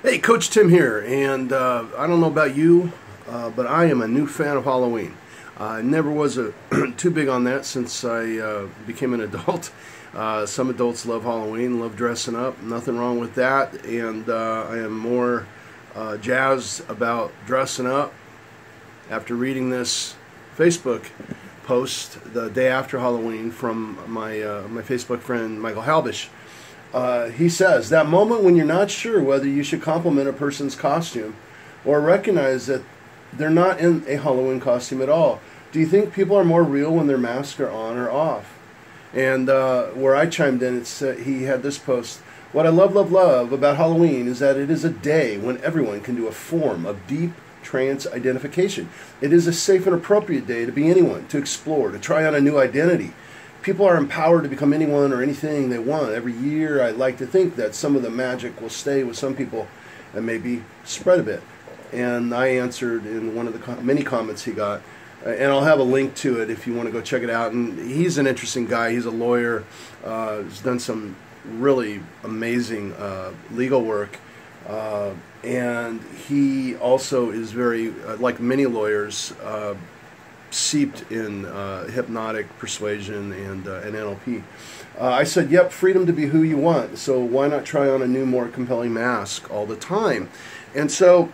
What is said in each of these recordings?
Hey, Coach Tim here, and I don't know about you, but I am a new fan of Halloween. I never was too big on that since I became an adult. Some adults love Halloween, love dressing up, nothing wrong with that, and I am more jazzed about dressing up after reading this Facebook post the day after Halloween from my Facebook friend Michael Halbish. He says, that moment when you're not sure whether you should compliment a person's costume or recognize that they're not in a Halloween costume at all. Do you think people are more real when their masks are on or off? And where I chimed in, he had this post. What I love about Halloween is that it is a day when everyone can do a form of deep trance identification. It is a safe and appropriate day to be anyone, to explore, to try on a new identity. People are empowered to become anyone or anything they want. Every year, I like to think that some of the magic will stay with some people and maybe spread a bit. And I answered in one of the many comments he got, and I'll have a link to it if you want to go check it out. And he's an interesting guy. He's a lawyer. He's done some really amazing legal work. And he also is very, like many lawyers, seeped in hypnotic persuasion and NLP. I said, yep, freedom to be who you want. So why not try on a new, more compelling mask all the time? And so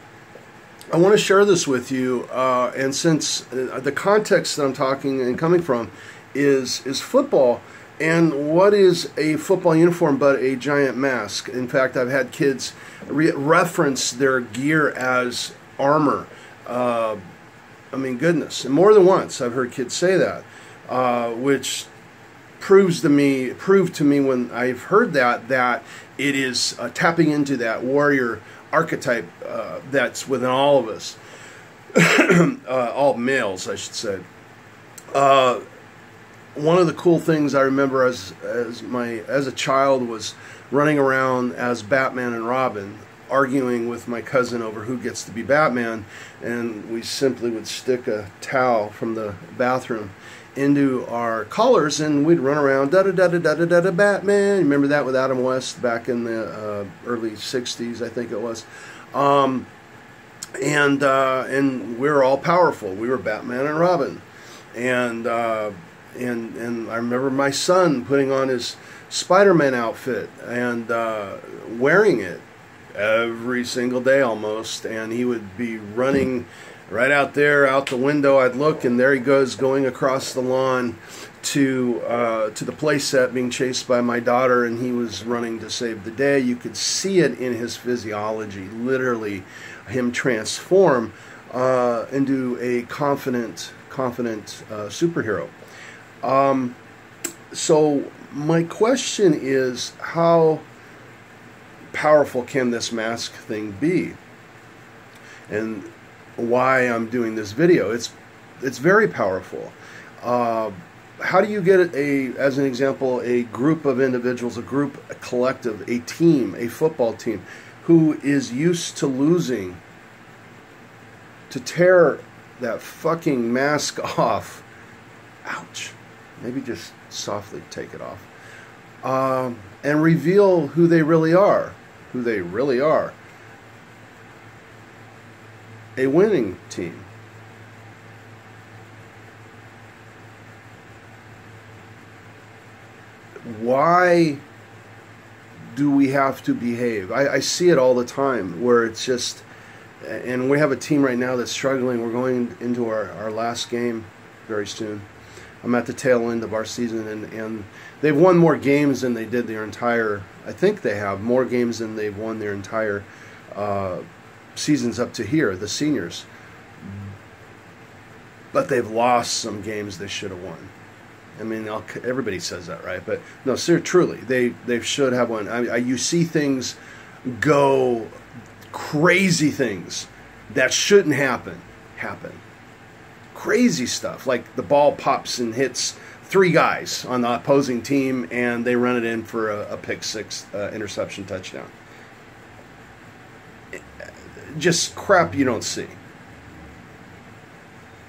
I want to share this with you. And since the context that I'm talking and coming from is football, and what is a football uniform but a giant mask? In fact, I've had kids reference their gear as armor. I mean, goodness, and more than once I've heard kids say that, which proved to me when I've heard that it is tapping into that warrior archetype that's within all of us, all males, I should say. One of the cool things I remember as a child was running around as Batman and Robin, arguing with my cousin over who gets to be Batman, and we simply would stick a towel from the bathroom into our collars and we'd run around da-da-da-da-da-da-da Batman. Remember that with Adam West back in the early 60s, I think it was. And we were all powerful. We were Batman and Robin. And I remember my son putting on his Spider-Man outfit and wearing it every single day almost, and he would be running right out there out the window. I'd look, and there he goes going across the lawn to the play set, being chased by my daughter, and he was running to save the day. You could see it in his physiology, literally him transform into a confident superhero. So my question is, how powerful can this mask thing be, and why I'm doing this video? It's very powerful. How do you get as an example, a group of individuals, a collective, a team, a football team, who is used to losing, to tear that fucking mask off? Ouch. Maybe just softly take it off. And reveal who they really are. Who they really are. A winning team. Why do we have to behave? I see it all the time where it's just, and we have a team right now that's struggling. We're going into our last game very soon. I'm at the tail end of our season, and they've won more games than they did their entire, I think they have more games than they've won their entire seasons up to here, the seniors. But they've lost some games they should have won. I mean, everybody says that, right? But no, sir, truly, they should have won. You see things go, crazy things that shouldn't happen. Crazy stuff, like the ball pops and hits three guys on the opposing team, and they run it in for a pick six interception touchdown. Just crap you don't see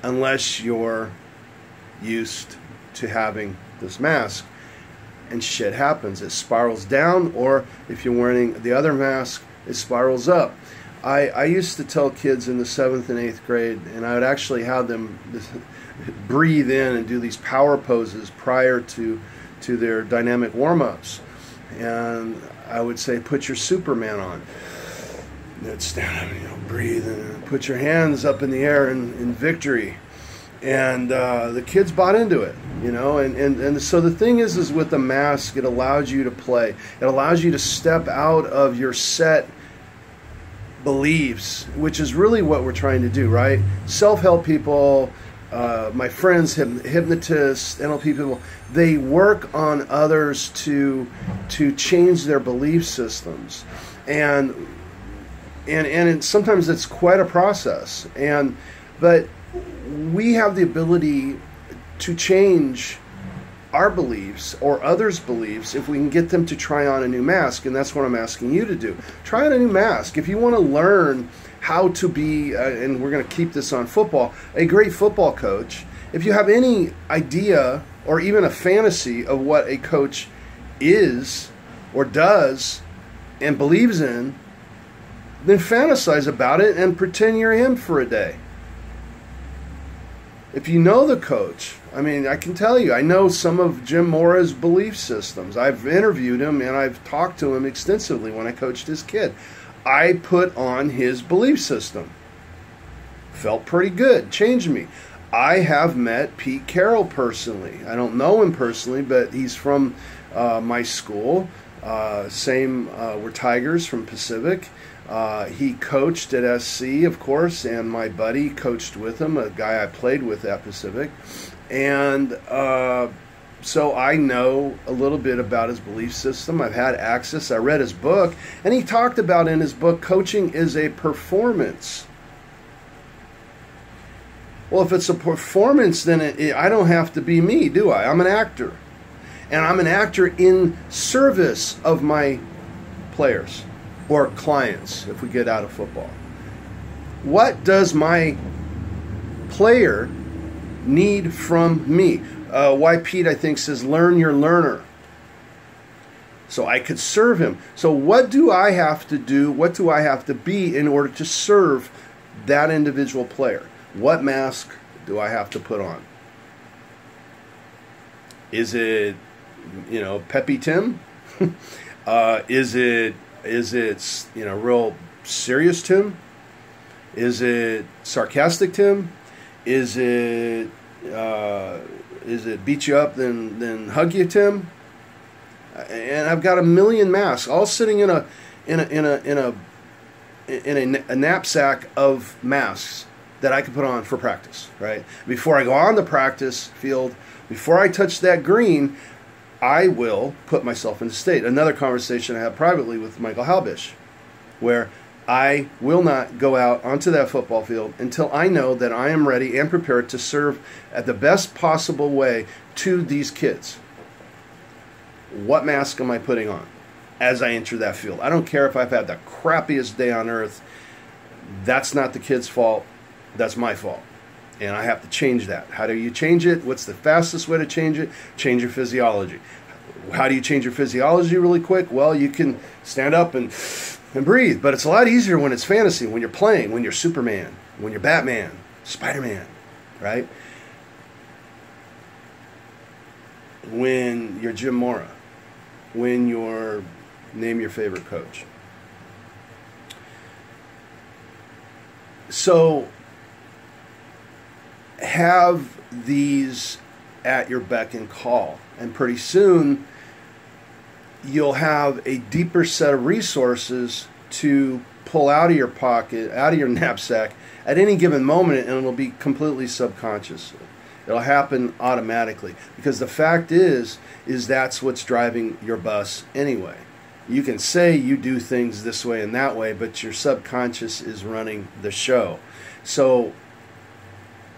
unless you're used to having this mask. and shit happens. It spirals down, or if you're wearing the other mask, it spirals up. I used to tell kids in the 7th and 8th grade, and I would actually have them breathe in and do these power poses prior to their dynamic warm-ups. And I would say, put your Superman on. They'd stand up, breathe, and put your hands up in the air in victory. And the kids bought into it, and so the thing is with the mask, it allows you to play. It allows you to step out of your set beliefs, which is really what we're trying to do, right? Self-help people, my friends, hypnotists, NLP people, they work on others to change their belief systems, and sometimes it's quite a process, but we have the ability to change our beliefs or others' beliefs if we can get them to try on a new mask, and that's what I'm asking you to do. Try on a new mask. If you want to learn how to be, and we're going to keep this on football, a great football coach, if you have any idea or even a fantasy of what a coach is or does and believes in, then fantasize about it and pretend you're him for a day. If you know the coach, I can tell you, I know some of Jim Mora's belief systems. I've interviewed him and I've talked to him extensively when I coached his kid. I put on his belief system. Felt pretty good. Changed me. I have met Pete Carroll personally. I don't know him personally, but he's from my school. We're Tigers from Pacific. He coached at SC, of course, and my buddy coached with him, a guy I played with at Pacific. And so I know a little bit about his belief system. I've had access. I read his book, and he talked about in his book, coaching is a performance. Well, if it's a performance, then I don't have to be me, do I? I'm an actor. And I'm an actor in service of my players or clients, if we get out of football. What does my player need from me? Why Pete, I think, says, learn your learner. So I could serve him. So what do I have to do? What do I have to be in order to serve that individual player? What mask do I have to put on? Is it, Peppy Tim? Is it real serious Tim? Is it sarcastic Tim? Is it beat you up then hug you Tim? And I've got a million masks all sitting in a knapsack of masks that I can put on for practice, right? Before I go on the practice field, before I touch that green, I will put myself in state. Another conversation I had privately with Michael Halbish, where I will not go out onto that football field until I know that I am ready and prepared to serve at the best possible way to these kids. What mask am I putting on as I enter that field? I don't care if I've had the crappiest day on earth. That's not the kid's fault. That's my fault. And I have to change that. How do you change it? What's the fastest way to change it? Change your physiology. How do you change your physiology really quick? Well, you can stand up and breathe. But it's a lot easier when it's fantasy, when you're playing, when you're Superman, when you're Batman, Spider-Man, right? When you're Jim Mora, when you're, name your favorite coach. So have these at your beck and call, and pretty soon you'll have a deeper set of resources to pull out of your pocket, out of your knapsack at any given moment, and it'll be completely subconscious. It'll happen automatically, because the fact is that's what's driving your bus anyway. You can say you do things this way and that way, but your subconscious is running the show. So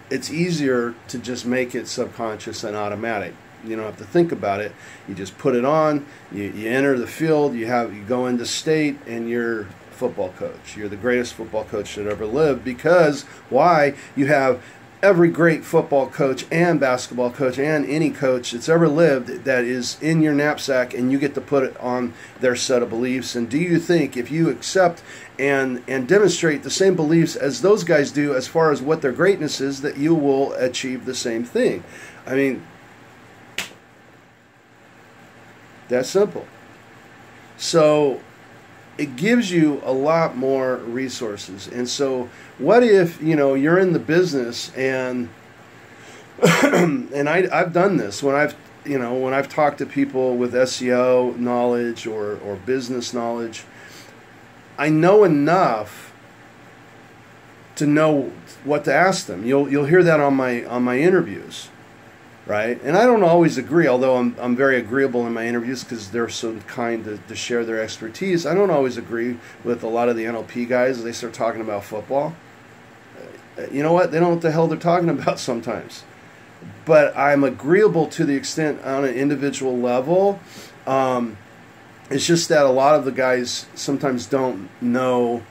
it's easier to just make it subconscious and automatic. You don't have to think about it. You just put it on, you enter the field, you go into state, and you're football coach. You're the greatest football coach that ever lived, because why? You have every great football coach and basketball coach and any coach that's ever lived that is in your knapsack, and you get to put it on their set of beliefs. And do you think if you accept and demonstrate the same beliefs as those guys do as far as what their greatness is, that you will achieve the same thing? I mean, that's simple. So it gives you a lot more resources. And so what if, you're in the business and and I've done this when I've talked to people with SEO knowledge or business knowledge. I know enough to know what to ask them. You'll hear that on my interviews, right? And I don't always agree, although I'm very agreeable in my interviews because they're so kind to share their expertise. I don't always agree with a lot of the NLP guys as they start talking about football. You know what? They don't know what the hell they're talking about sometimes. But I'm agreeable to the extent on an individual level. It's just that a lot of the guys sometimes don't know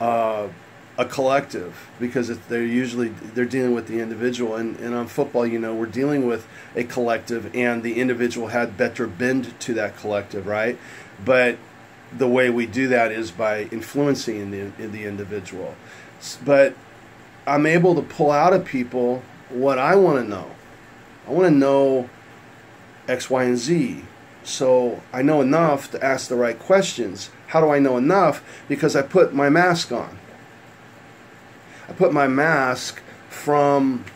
a collective, because they're dealing with the individual, and on football, we're dealing with a collective, and the individual had better bend to that collective, right? But the way we do that is by influencing the individual. But I'm able to pull out of people what I want to know. I want to know X, Y, and Z. So I know enough to ask the right questions. How do I know enough? Because I put my mask on. I put my mask from,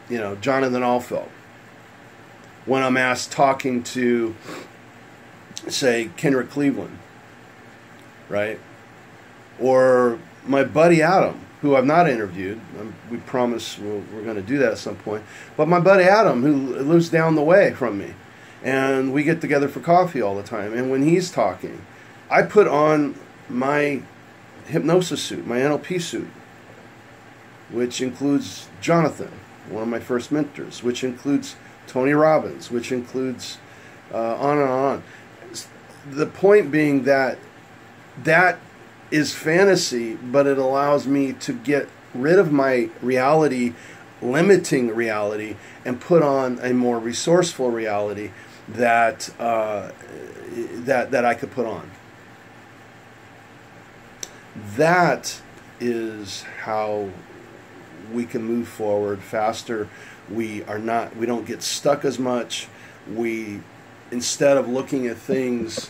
Jonathan Alfeld. When I'm talking to, say, Kendrick Cleveland, right? Or my buddy Adam, who I've not interviewed. We promise we're going to do that at some point. But my buddy Adam, who lives down the way from me, and we get together for coffee all the time. And when he's talking, I put on my hypnosis suit, my NLP suit, which includes Jonathan, one of my first mentors, which includes Tony Robbins, which includes on and on. The point being that is fantasy, but it allows me to get rid of my reality, limiting reality, and put on a more resourceful reality that that I could put on. That is how we can move forward faster. We don't get stuck as much. Instead of looking at things,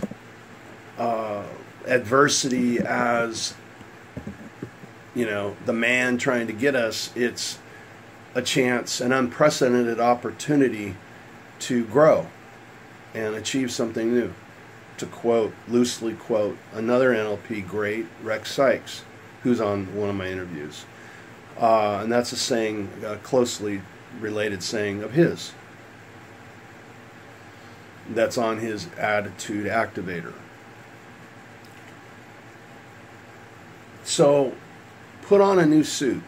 adversity as, the man trying to get us, it's a chance, an unprecedented opportunity to grow and achieve something new. To loosely quote another NLP great, Rex Sykes, who's on one of my interviews. And that's a saying, a closely related saying of his. That's on his Attitude Activator. So, put on a new suit.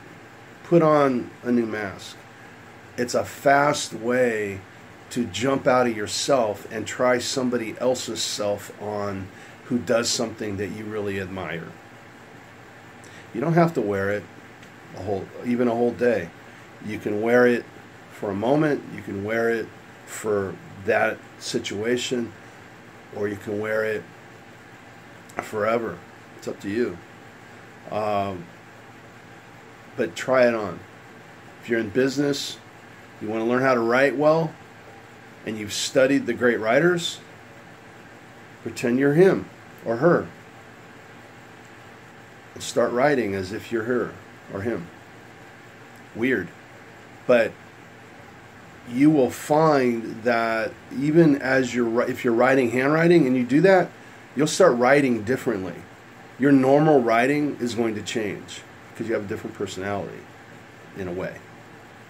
Put on a new mask. It's a fast way to jump out of yourself and try somebody else's self on who does something that you really admire. You don't have to wear it even a whole day. You can wear it for a moment. You can wear it for that situation, or you can wear it forever. It's up to you. But try it on. If you're in business, you want to learn how to write well, and you've studied the great writers, pretend you're him or her. And start writing as if you're her or him. Weird. But you will find that even as if you're writing handwriting and you do that, you'll start writing differently. Your normal writing is going to change because you have a different personality in a way.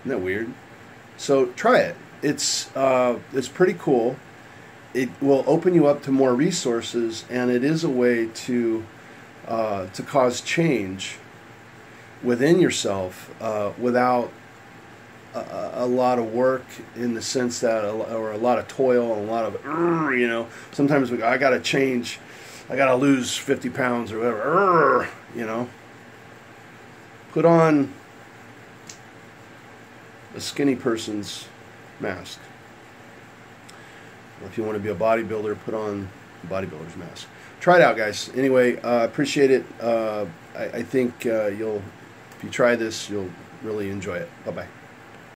Isn't that weird? So try it. It's pretty cool. It will open you up to more resources, and it is a way to cause change within yourself without a lot of work, in the sense that, or a lot of toil and a lot of, sometimes I got to change, I got to lose 50 pounds or whatever, Put on a skinny person's mask. If you want to be a bodybuilder, put on a bodybuilder's mask. Try it out, guys. Anyway, appreciate it. I think if you try this, you'll really enjoy it. Bye-bye.